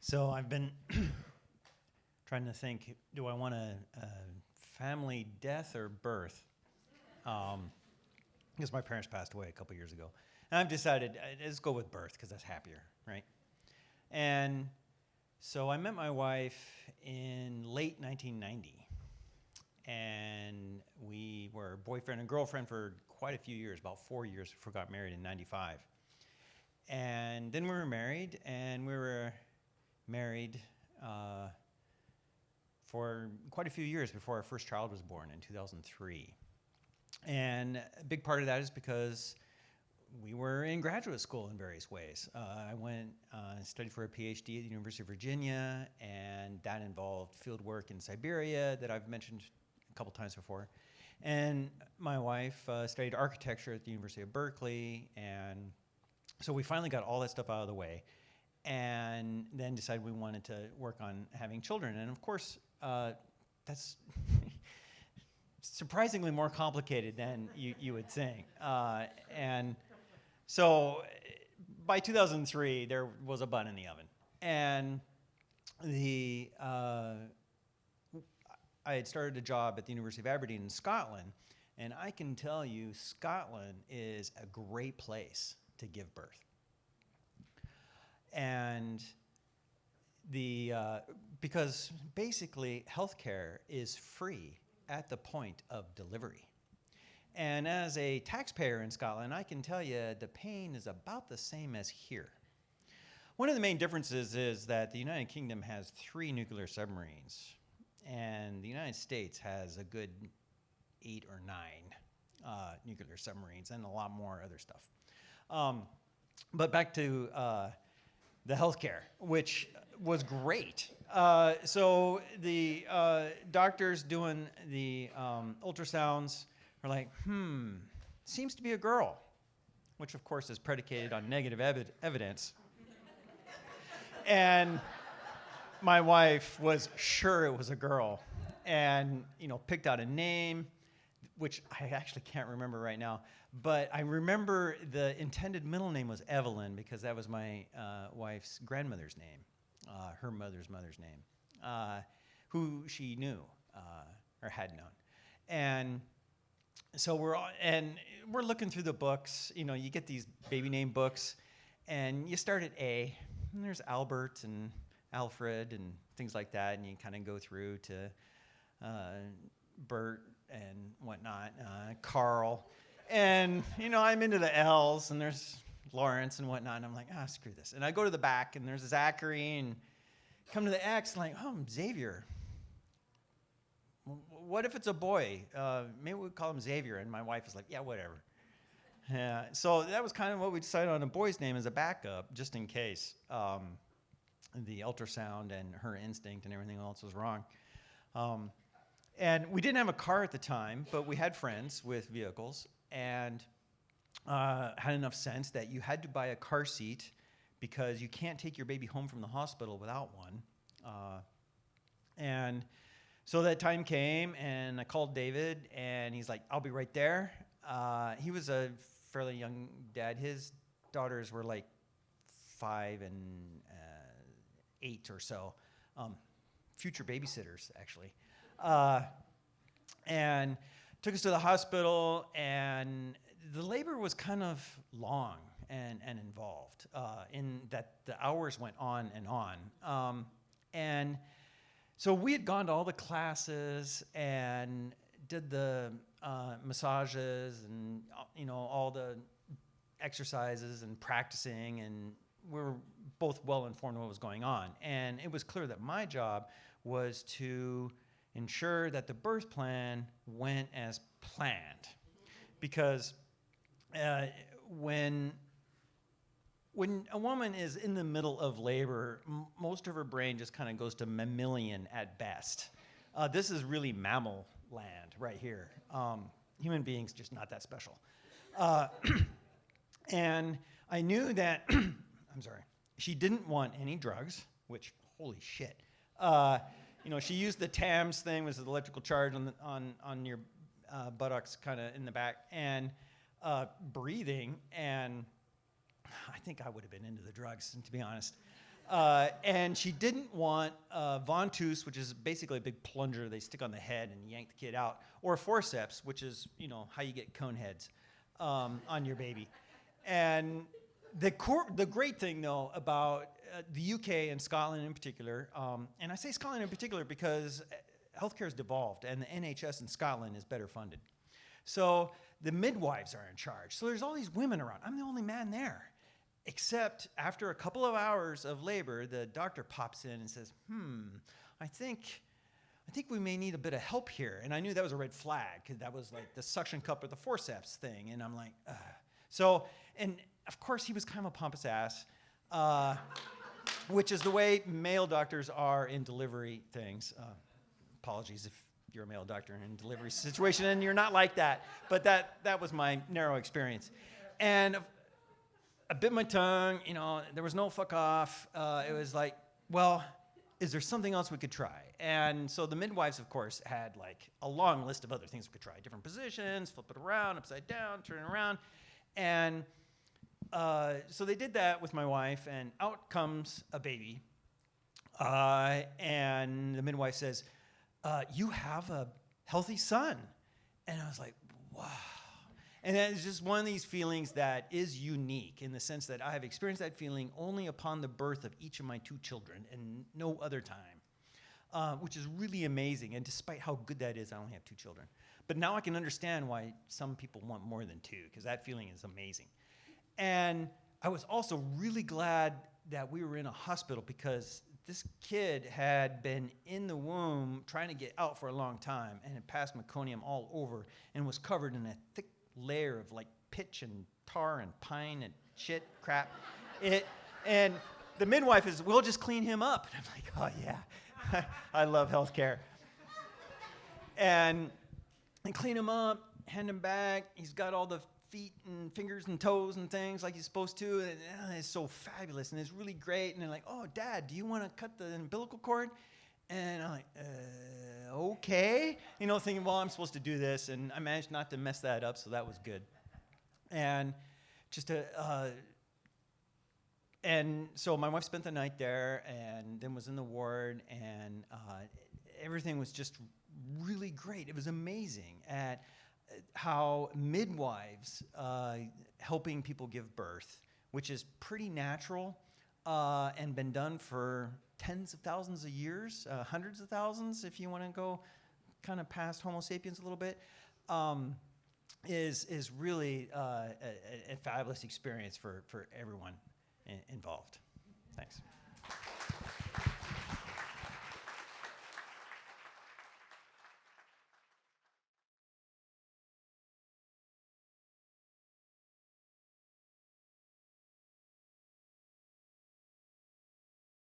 So I've been trying to think, do I want a family death or birth? Because my parents passed away a couple years ago. And I've decided, let's go with birth because that's happier, right? And so I met my wife in late 1990. And we were boyfriend and girlfriend for quite a few years, about 4 years before we got married in 95. And then we were married, and we were married for quite a few years before our first child was born in 2003. And a big part of that is because we were in graduate school in various ways. I went and studied for a PhD at the University of Virginia, and that involved field work in Siberia that I've mentioned a couple times before. And my wife studied architecture at the University of Berkeley, and so we finally got all that stuff out of the way, and then decided we wanted to work on having children. And of course, that's surprisingly more complicated than you would think. And so by 2003, there was a bun in the oven. And I had started a job at the University of Aberdeen in Scotland, and I can tell you Scotland is a great place to give birth. And because basically healthcare is free at the point of delivery. And as a taxpayer in Scotland, I can tell you the pain is about the same as here. One of the main differences is that the United Kingdom has 3 nuclear submarines, and the United States has a good 8 or 9 nuclear submarines and a lot more other stuff. But back to the healthcare, which was great. So the doctors doing the ultrasounds are like, seems to be a girl, which of course is predicated on negative evidence. And my wife was sure it was a girl, and picked out a name, which I actually can't remember right now. But I remember the intended middle name was Evelyn because that was my wife's grandmother's name, her mother's name, who she knew or had known. And so we're looking through the books. You get these baby name books, and you start at A, and there's Albert and Alfred and things like that, and you kind of go through to Bert and whatnot, Carl. And, I'm into the L's, and there's Lawrence and whatnot, and I'm like, screw this. And I go to the back, and there's Zachary, and come to the X, and like, Xavier. What if it's a boy? Maybe we'll call him Xavier. And my wife is like, yeah, whatever. Yeah. So that was kind of what we decided on a boy's name as a backup, just in case the ultrasound and her instinct and everything else was wrong. And we didn't have a car at the time, but we had friends with vehicles, and had enough sense that you had to buy a car seat because you can't take your baby home from the hospital without one. And so that time came, and I called David, and he's like, I'll be right there. He was a fairly young dad. His daughters were like 5 and 8 or so. Future babysitters, actually. And took us to the hospital, and the labor was kind of long and involved in that the hours went on and on. And so we had gone to all the classes and did the massages and all the exercises and practicing, and we were both well informed of what was going on. And it was clear that my job was to ensure that the birth plan went as planned, because when a woman is in the middle of labor, most of her brain just kind of goes to mammalian at best. This is really mammal land right here. Human beings just not that special. And I knew that, I'm sorry, she didn't want any drugs, which, holy shit. She used the TAMS thing, which is the electrical charge on your buttocks kind of in the back, and breathing, and I think I would have been into the drugs, to be honest. And she didn't want ventouse, which is basically a big plunger they stick on the head and yank the kid out, or forceps, which is, you know, how you get cone heads on your baby. And the great thing, though, about the UK and Scotland in particular, and I say Scotland in particular because healthcare has devolved and the NHS in Scotland is better funded. So the midwives are in charge. So there's all these women around. I'm the only man there. Except after a couple of hours of labor, the doctor pops in and says, I think we may need a bit of help here. And I knew that was a red flag because that was like the suction cup or the forceps thing. And I'm like, ugh. So, and of course he was kind of a pompous ass, which is the way male doctors are in delivery things. Apologies if you're a male doctor in a delivery situation and you're not like that. But that was my narrow experience. And I bit my tongue, you know, there was no fuck off. It was like, well, is there something else we could try? And so the midwives, of course, had like a long list of other things we could try. Different positions, flip it around, upside down, turn it around. And so they did that with my wife, and out comes a baby. And the midwife says, you have a healthy son. And I was like, wow. And that is just one of these feelings that is unique in the sense that I have experienced that feeling only upon the birth of each of my two children and no other time, which is really amazing. And despite how good that is, I only have two children. But now I can understand why some people want more than two, because that feeling is amazing. And I was also really glad that we were in a hospital because this kid had been in the womb trying to get out for a long time and had passed meconium all over and was covered in a thick layer of like pitch and tar and pine and shit crap. And the midwife is, we'll just clean him up. And I'm like, oh yeah, I love healthcare. And clean him up, hand him back. He's got all the feet and fingers and toes and things like he's supposed to. And it's so fabulous and it's really great. And they're like, oh, Dad, do you want to cut the umbilical cord? And I'm like, okay. You know, thinking, well, I'm supposed to do this. And I managed not to mess that up, so that was good. And and so my wife spent the night there and then was in the ward. And everything was just really great. It was amazing at how midwives helping people give birth, which is pretty natural and been done for tens of thousands of years, hundreds of thousands, if you want to go kind of past Homo sapiens a little bit, is really a fabulous experience for everyone involved. Thanks.